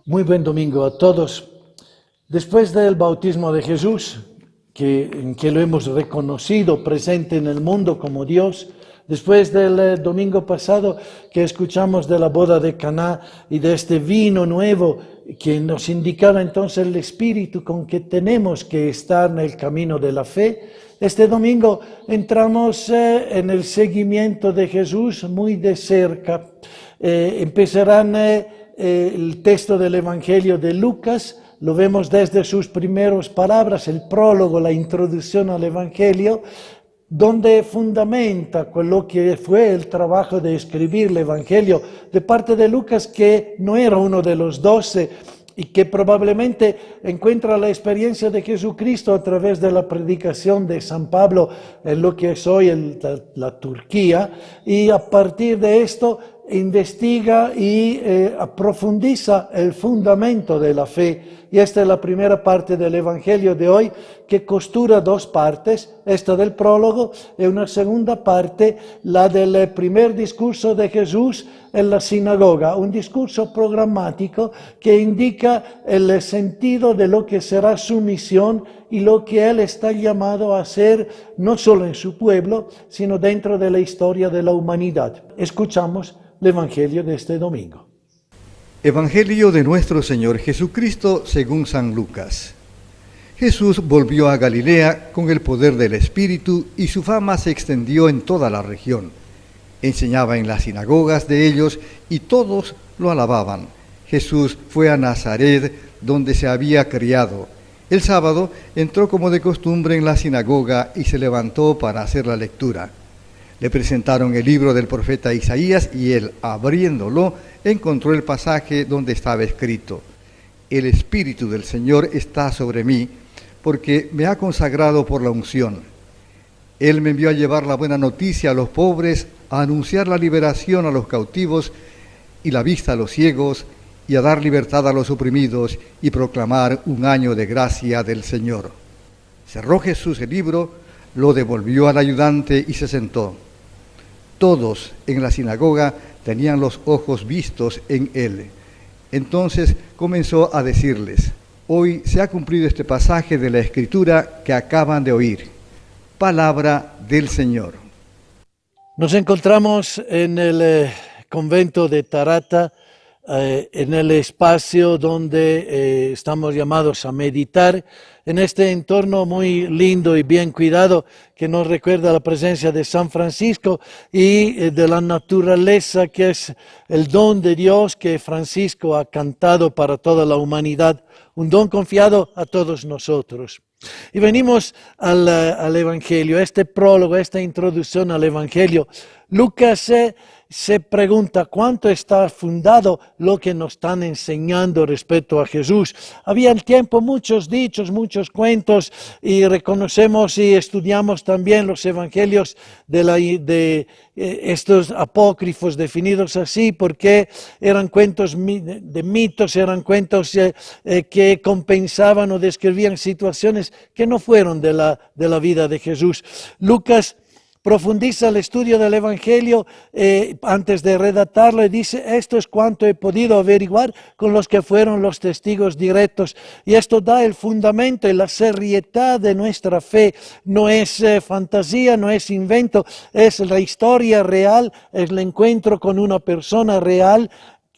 Muy buen domingo a todos. Después del bautismo de Jesús, en que lo hemos reconocido presente en el mundo como Dios, después del domingo pasado que escuchamos de la boda de Caná y de este vino nuevo que nos indicaba entonces el Espíritu con que tenemos que estar en el camino de la fe, este domingo entramos en el seguimiento de Jesús muy de cerca. Empezarán el texto del Evangelio de Lucas. Lo vemos desde sus primeras palabras, el prólogo, la introducción al Evangelio, donde fundamenta lo que fue el trabajo de escribir el Evangelio de parte de Lucas, que no era uno de los 12 y que probablemente encuentra la experiencia de Jesucristo a través de la predicación de San Pablo en lo que es hoy la Turquía, y a partir de esto investiga y profundiza el fundamento de la fe. Y esta es la primera parte del Evangelio de hoy, que costura dos partes, esta del prólogo y una segunda parte, la del primer discurso de Jesús en la sinagoga, un discurso programático que indica el sentido de lo que será su misión y lo que él está llamado a hacer, no solo en su pueblo, sino dentro de la historia de la humanidad. Escuchamos el Evangelio de este domingo. Evangelio de nuestro Señor Jesucristo según San Lucas. Jesús volvió a Galilea con el poder del Espíritu y su fama se extendió en toda la región. Enseñaba en las sinagogas de ellos y todos lo alababan. Jesús fue a Nazaret, donde se había criado. El sábado entró como de costumbre en la sinagoga y se levantó para hacer la lectura. Le presentaron el libro del profeta Isaías y él, abriéndolo, encontró el pasaje donde estaba escrito: El Espíritu del Señor está sobre mí, porque me ha consagrado por la unción. Él me envió a llevar la buena noticia a los pobres, a anunciar la liberación a los cautivos y la vista a los ciegos, y a dar libertad a los oprimidos, y proclamar un año de gracia del Señor. Cerró Jesús el libro, lo devolvió al ayudante y se sentó. Todos en la sinagoga tenían los ojos vistos en él. Entonces comenzó a decirles: Hoy se ha cumplido este pasaje de la Escritura que acaban de oír. Palabra del Señor. Nos encontramos en el convento de Tarata, en el espacio donde estamos llamados a meditar, en este entorno muy lindo y bien cuidado que nos recuerda la presencia de San Francisco y de la naturaleza, que es el don de Dios que Francisco ha cantado para toda la humanidad, un don confiado a todos nosotros. Y venimos al Evangelio, este prólogo, esta introducción al Evangelio. Lucas se pregunta cuánto está fundado lo que nos están enseñando respecto a Jesús. Había en el tiempo muchos dichos, muchos cuentos, y reconocemos y estudiamos también los evangelios de estos apócrifos definidos así, porque eran cuentos de mitos, eran cuentos que compensaban o describían situaciones que no fueron de la vida de Jesús. Lucas profundiza el estudio del Evangelio antes de redactarlo y dice: esto es cuanto he podido averiguar con los que fueron los testigos directos. Y esto da el fundamento y la seriedad de nuestra fe. No es fantasía, no es invento, es la historia real, es el encuentro con una persona real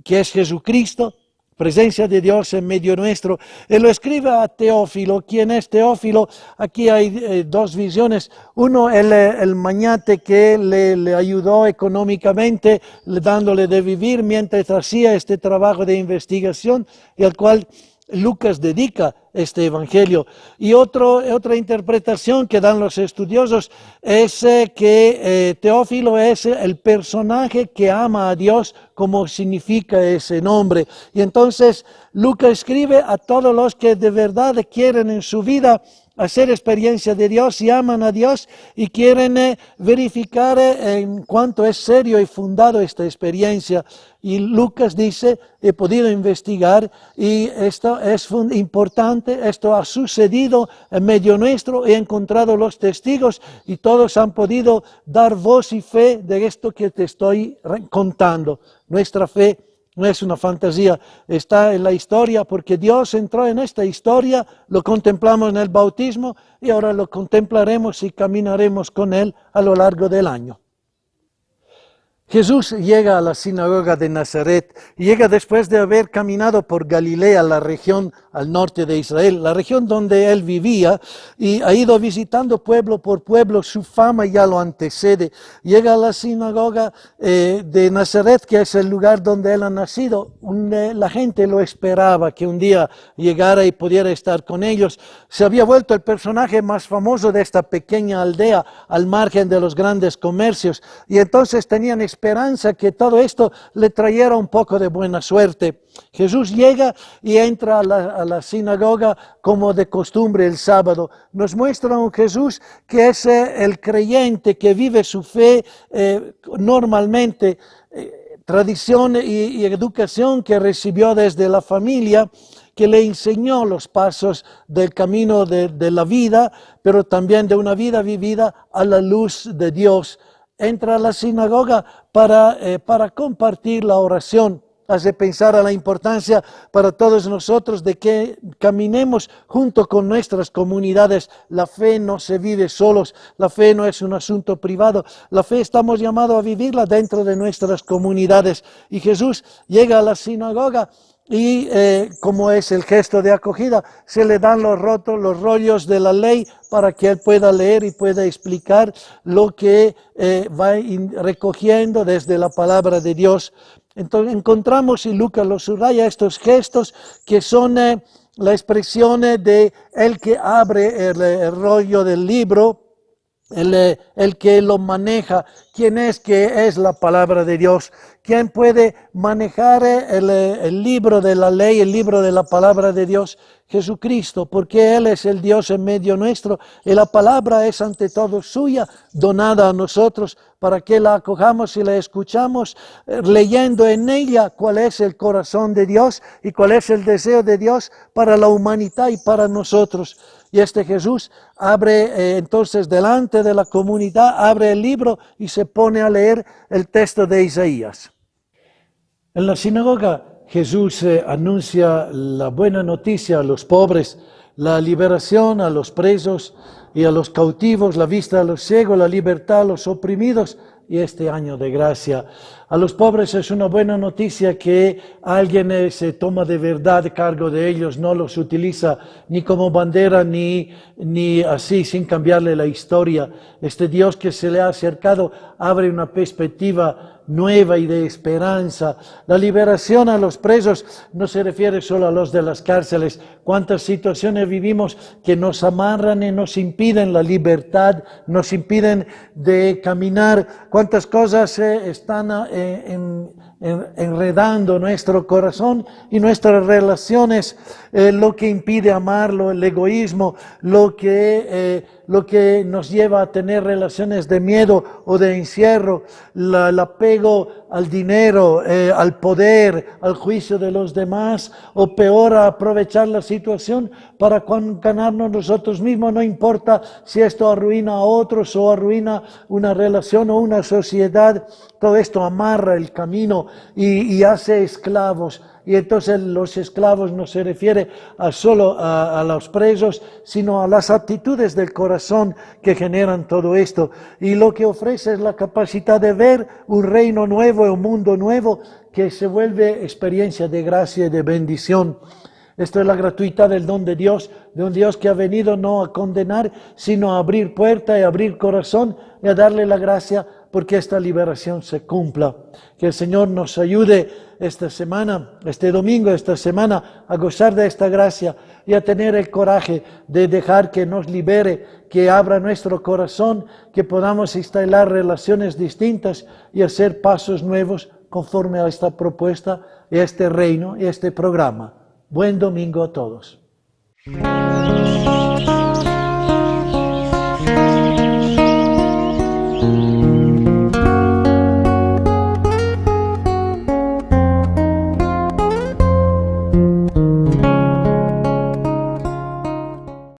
que es Jesucristo. Presencia de Dios en medio nuestro. Él lo escribe a Teófilo. ¿Quién es Teófilo? Aquí hay dos visiones. Uno, el magnate que le ayudó económicamente, dándole de vivir mientras hacía este trabajo de investigación, y al cual Lucas dedica este evangelio. Y otra interpretación que dan los estudiosos es que Teófilo es el personaje que ama a Dios, como significa ese nombre. Y entonces Lucas escribe a todos los que de verdad quieren en su vida hacer experiencia de Dios y aman a Dios y quieren verificar en cuánto es serio y fundado esta experiencia. Y Lucas dice, he podido investigar y esto es importante, esto ha sucedido en medio nuestro, he encontrado los testigos y todos han podido dar voz y fe de esto que te estoy contando. Nuestra fe no es una fantasía, está en la historia porque Dios entró en esta historia, lo contemplamos en el bautismo y ahora lo contemplaremos y caminaremos con Él a lo largo del año. Jesús llega a la sinagoga de Nazaret, llega después de haber caminado por Galilea, la región al norte de Israel, la región donde él vivía, y ha ido visitando pueblo por pueblo, su fama ya lo antecede. Llega a la sinagoga de Nazaret, que es el lugar donde él ha nacido. La gente lo esperaba, que un día llegara y pudiera estar con ellos. Se había vuelto el personaje más famoso de esta pequeña aldea, al margen de los grandes comercios, y entonces tenían esperanza que todo esto le trayera un poco de buena suerte. Jesús llega y entra a la sinagoga como de costumbre el sábado. Nos muestra un Jesús que es el creyente que vive su fe normalmente, tradición y educación que recibió desde la familia, que le enseñó los pasos del camino de la vida, pero también de una vida vivida a la luz de Dios. Entra a la sinagoga para compartir la oración. Hace pensar a la importancia para todos nosotros de que caminemos junto con nuestras comunidades. La fe no se vive solos, la fe no es un asunto privado, la fe estamos llamados a vivirla dentro de nuestras comunidades. Y Jesús llega a la sinagoga y como es el gesto de acogida, se le dan los rollos de la ley para que él pueda leer y pueda explicar lo que va recogiendo desde la palabra de Dios. Entonces encontramos, y Lucas lo subraya, estos gestos que son la expresión de el que abre el rollo del libro, el que lo maneja. ¿Quién es que es la palabra de Dios? ¿Quién puede manejar el libro de la ley, el libro de la palabra de Dios? Jesucristo, porque Él es el Dios en medio nuestro y la palabra es ante todo suya, donada a nosotros para que la acojamos y la escuchamos, leyendo en ella cuál es el corazón de Dios y cuál es el deseo de Dios para la humanidad y para nosotros. Y este Jesús abre entonces delante de la comunidad, abre el libro y se pone a leer el texto de Isaías. En la sinagoga Jesús anuncia la buena noticia a los pobres, la liberación a los presos y a los cautivos, la vista a los ciegos, la libertad a los oprimidos y este año de gracia. A los pobres es una buena noticia que alguien se toma de verdad cargo de ellos, no los utiliza ni como bandera ni así sin cambiarle la historia. Este Dios que se le ha acercado abre una perspectiva nueva y de esperanza. La liberación a los presos no se refiere solo a los de las cárceles. Cuántas situaciones vivimos que nos amarran y nos impiden la libertad, nos impiden de caminar. Cuántas cosas están enredando nuestro corazón y nuestras relaciones, lo que impide amarlo, el egoísmo, lo que nos lleva a tener relaciones de miedo o de encierro, el apego al dinero, al poder, al juicio de los demás, o peor, a aprovechar la situación para ganarnos nosotros mismos. No importa si esto arruina a otros o arruina una relación o una sociedad, todo esto amarra el camino y hace esclavos. Y entonces los esclavos no se refiere solo a los presos, sino a las actitudes del corazón que generan todo esto. Y lo que ofrece es la capacidad de ver un reino nuevo, un mundo nuevo, que se vuelve experiencia de gracia y de bendición. Esto es la gratuidad del don de Dios, de un Dios que ha venido no a condenar, sino a abrir puerta y abrir corazón y a darle la gracia porque esta liberación se cumpla. Que el Señor nos ayude esta semana, este domingo, esta semana, a gozar de esta gracia y a tener el coraje de dejar que nos libere, que abra nuestro corazón, que podamos instalar relaciones distintas y hacer pasos nuevos conforme a esta propuesta y a este reino y a este programa. Buen domingo a todos.